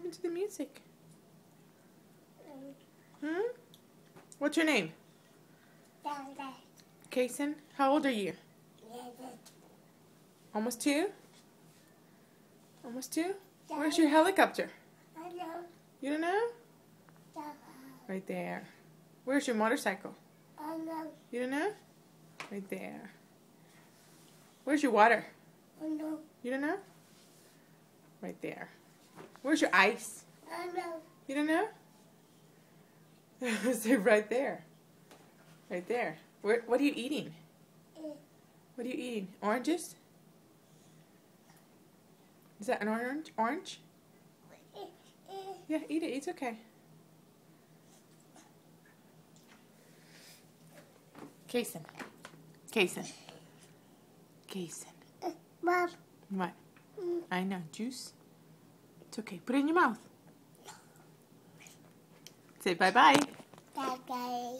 happened to the music? What's your name? Kason. How old are you? Almost 2? Almost 2? Where's your helicopter? You don't know? Right there. Where's your motorcycle? You don't know? Right there. Where's your water? You don't know? Right there. Where's your ice? You don't know? Say right there. Right there. What are you eating? What are you eating? Oranges? Is that an orange? Orange? Yeah, eat it. It's okay. Kason. Kason. Kason. Mom. What? I know. Juice? It's okay. Put it in your mouth. Say bye-bye. Bye-bye.